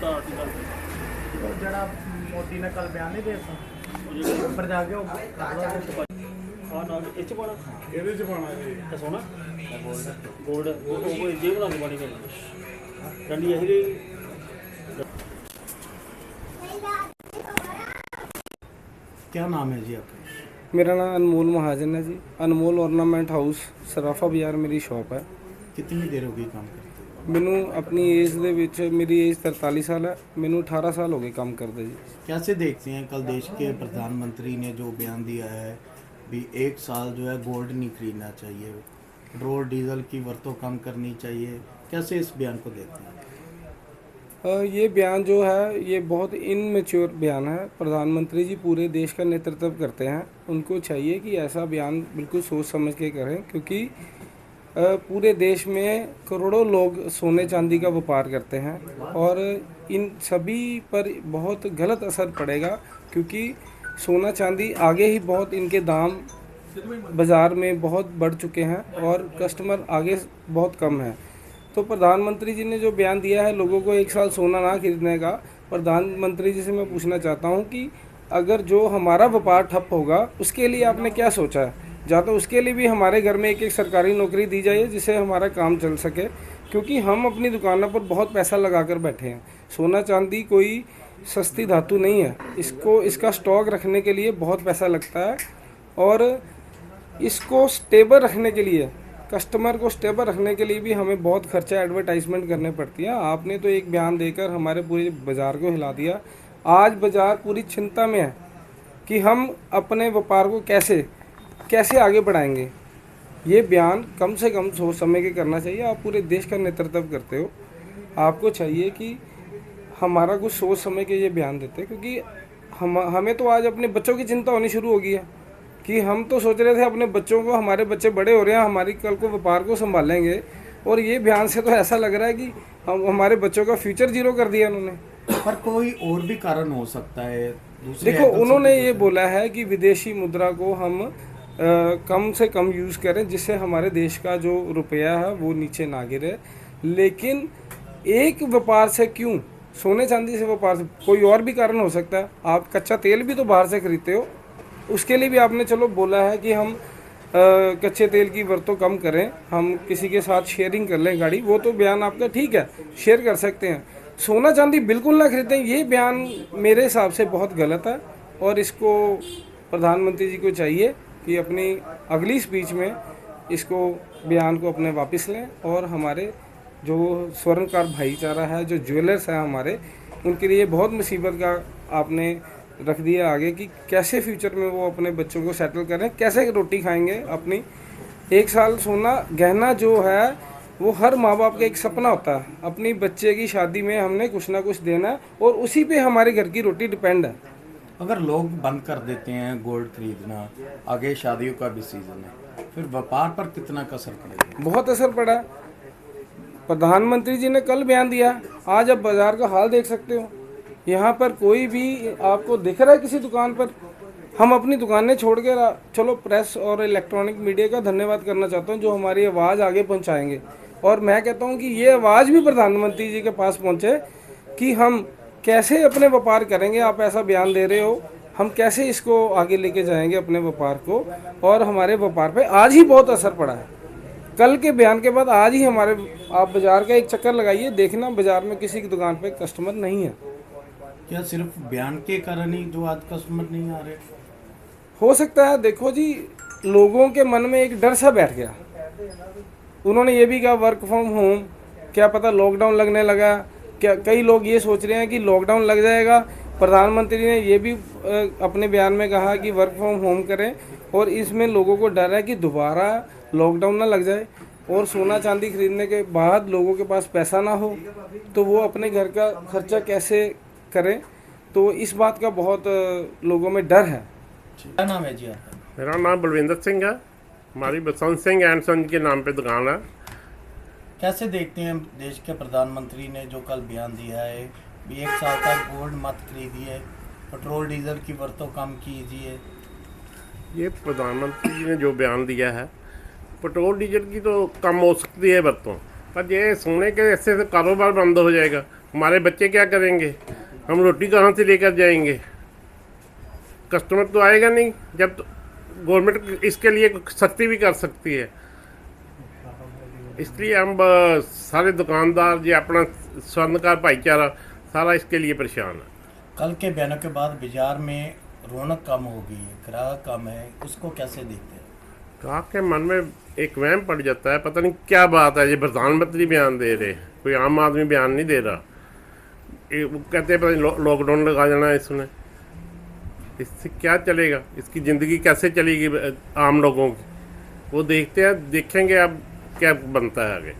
ਤਾਂ ਅਸੀਂ ਕਰਦੇ ਉਹ ਜਿਹੜਾ ਮੋਦੀ ਨੇ ਕੱਲ ਬਿਆਨ ਨਹੀਂ ਦੇ ਦਿੱਤਾ ਉਹ ਜਿਹੜੇ ਉੱਪਰ ਜਾ ਕੇ ਉਹ ਕਰ ਲਓ ਆਹ ਨਾਲ ਇਹ 'ਚ ਪਾਉਣਾ ਇਹਦੇ ਚ ਪਾਣਾ ਜੀ ਤਾਂ ਸੋਨਾ ਗੋਲਡ ਉਹ ਜੇ ਬਣਾ ਕੇ ਪਾਣੀ ਕਰਨਾ ਡੰਡੀ ਇਹੀ ਰਹੀ क्या नाम है जी आपका? मेरा नाम अनमोल महाजन है जी। अनमोल ऑर्नामेंट हाउस सराफा बाज़ार मेरी शॉप है। कितनी देर होगी काम करते? मैनू अपनी एज दे विच मेरी एज 43 साल है, मैनू 18 साल हो गए काम करते जी। कैसे देखते हैं कल देश के प्रधानमंत्री ने जो बयान दिया है भी 1 साल जो है गोल्ड नहीं खरीदना चाहिए, पेट्रोल डीजल की वरतों कम करनी चाहिए, कैसे इस बयान को देखते हैं? ये बयान जो है ये बहुत इनमेच्योर बयान है। प्रधानमंत्री जी पूरे देश का नेतृत्व करते हैं, उनको चाहिए कि ऐसा बयान बिल्कुल सोच समझ के करें, क्योंकि पूरे देश में करोड़ों लोग सोने चांदी का व्यापार करते हैं और इन सभी पर बहुत गलत असर पड़ेगा, क्योंकि सोना चांदी आगे ही बहुत इनके दाम बाज़ार में बहुत बढ़ चुके हैं और कस्टमर आगे बहुत कम है। तो प्रधानमंत्री जी ने जो बयान दिया है लोगों को 1 साल सोना ना खरीदने का, प्रधानमंत्री जी से मैं पूछना चाहता हूं कि अगर जो हमारा व्यापार ठप होगा उसके लिए आपने क्या सोचा है? या तो उसके लिए भी हमारे घर में एक सरकारी नौकरी दी जाए जिससे हमारा काम चल सके, क्योंकि हम अपनी दुकानों पर बहुत पैसा लगा कर बैठे हैं। सोना चांदी कोई सस्ती धातु नहीं है, इसका स्टॉक रखने के लिए बहुत पैसा लगता है और इसको स्टेबल रखने के लिए, कस्टमर को स्टेबल रखने के लिए भी हमें बहुत खर्चा एडवर्टाइजमेंट करने पड़ती है। आपने तो एक बयान देकर हमारे पूरे बाज़ार को हिला दिया। आज बाज़ार पूरी चिंता में है कि हम अपने व्यापार को कैसे आगे बढ़ाएंगे। ये बयान कम से कम सोच समझ के करना चाहिए। आप पूरे देश का नेतृत्व करते हो, आपको चाहिए कि हमारा कुछ सोच समझ के ये बयान देते, क्योंकि हमें तो आज अपने बच्चों की चिंता होनी शुरू हो गई है कि हम तो सोच रहे थे अपने बच्चों को, हमारे बच्चे बड़े हो रहे हैं, हमारी कल को व्यापार को संभालेंगे, और ये बयान से तो ऐसा लग रहा है कि हमारे बच्चों का फ्यूचर जीरो कर दिया उन्होंने। पर कोई और भी कारण हो सकता है? देखो, उन्होंने ये बोला है कि विदेशी मुद्रा को हम कम से कम यूज़ करें, जिससे हमारे देश का जो रुपया है वो नीचे ना गिरे। लेकिन एक व्यापार से क्यों, सोने चांदी से व्यापार से कोई और भी कारण हो सकता है। आप कच्चा तेल भी तो बाहर से खरीदते हो, उसके लिए भी आपने चलो बोला है कि हम कच्चे तेल की वरतों कम करें, हम किसी के साथ शेयरिंग कर लें गाड़ी, वो तो बयान आपका ठीक है, शेयर कर सकते हैं। सोना चांदी बिल्कुल ना खरीदें, ये बयान मेरे हिसाब से बहुत गलत है और इसको प्रधानमंत्री जी को चाहिए कि अपनी अगली स्पीच में इसको बयान को अपने वापस लें और हमारे जो स्वर्णकार भाईचारा है, जो ज्वेलर्स हैं हमारे, उनके लिए बहुत मुसीबत का आपने रख दिया आगे कि कैसे फ्यूचर में वो अपने बच्चों को सेटल करें, कैसे रोटी खाएंगे अपनी। 1 साल सोना गहना जो है वो हर माँ बाप का एक सपना होता है, अपनी बच्चे की शादी में हमने कुछ ना कुछ देना है और उसी पे हमारे घर की रोटी डिपेंड है। अगर लोग बंद कर देते हैं गोल्ड खरीदना, आगे शादियों का भी सीजन है, फिर व्यापार पर कितना का असर पड़ेगा? बहुत असर पड़ा है। प्रधानमंत्री जी ने कल बयान दिया, आज आप बाज़ार का हाल देख सकते हो। यहाँ पर कोई भी आपको दिख रहा है किसी दुकान पर? हम अपनी दुकानें छोड़ के चलो प्रेस और इलेक्ट्रॉनिक मीडिया का धन्यवाद करना चाहता हूँ जो हमारी आवाज़ आगे पहुँचाएंगे, और मैं कहता हूँ कि ये आवाज़ भी प्रधानमंत्री जी के पास पहुँचे कि हम कैसे अपने व्यापार करेंगे। आप ऐसा बयान दे रहे हो, हम कैसे इसको आगे लेके जाएंगे अपने व्यापार को, और हमारे व्यापार पे आज ही बहुत असर पड़ा है। कल के बयान के बाद आज ही हमारे, आप बाज़ार का एक चक्कर लगाइए, देखना बाज़ार में किसी की दुकान पे कस्टमर नहीं है। क्या सिर्फ बयान के कारण ही जो आज कस्टमर नहीं आ रहे? हो सकता है, देखो जी, लोगों के मन में एक डर सा बैठ गया। उन्होंने ये भी कहा वर्क फ्रॉम होम, क्या पता लॉकडाउन लगने लगा, क्या कई लोग ये सोच रहे हैं कि लॉकडाउन लग जाएगा। प्रधानमंत्री ने ये भी अपने बयान में कहा कि वर्क फ्रॉम होम करें, और इसमें लोगों को डर है कि दोबारा लॉकडाउन ना लग जाए और सोना चांदी खरीदने के बाद लोगों के पास पैसा ना हो तो वो अपने घर का खर्चा कैसे करें। तो इस बात का बहुत लोगों में डर है। क्या नाम है जी आपका? मेरा नाम बलविंदर सिंह है, हमारी बसंत सिंह एंड सन के नाम पे दुकान है। कैसे देखते हैं देश के प्रधानमंत्री ने जो कल बयान दिया है भी 1 साल तक गोल्ड मत खरीदिए, पेट्रोल डीजल की वरतों कम कीजिए? ये प्रधानमंत्री जी ने जो बयान दिया है, पेट्रोल डीजल की तो कम हो सकती है वरतों, पर ये सोने के ऐसे से कारोबार बंद हो जाएगा हमारे बच्चे क्या करेंगे, हम रोटी कहाँ से लेकर जाएंगे? कस्टमर तो आएगा नहीं जब गवर्नमेंट इसके लिए सख्ती भी कर सकती है। इसलिए हम सारे दुकानदार जी अपना स्वर्णकार भाईचारा सारा इसके लिए परेशान है। कल के बयानों के बाद बाजार में रौनक कम हो गई है, ग्राहक कम है, उसको कैसे देखते हैं? ग्राहक के मन में एक वहम पड़ जाता है, पता नहीं क्या बात है, ये प्रधानमंत्री बयान दे रहे हैं, कोई आम आदमी बयान नहीं दे रहा। वो कहते हैं पता नहीं लॉकडाउन लगा जाना है इसने, इससे क्या चलेगा, इसकी ज़िंदगी कैसे चलेगी आम लोगों की, वो देखते हैं, देखेंगे अब क्या बनता है आगे।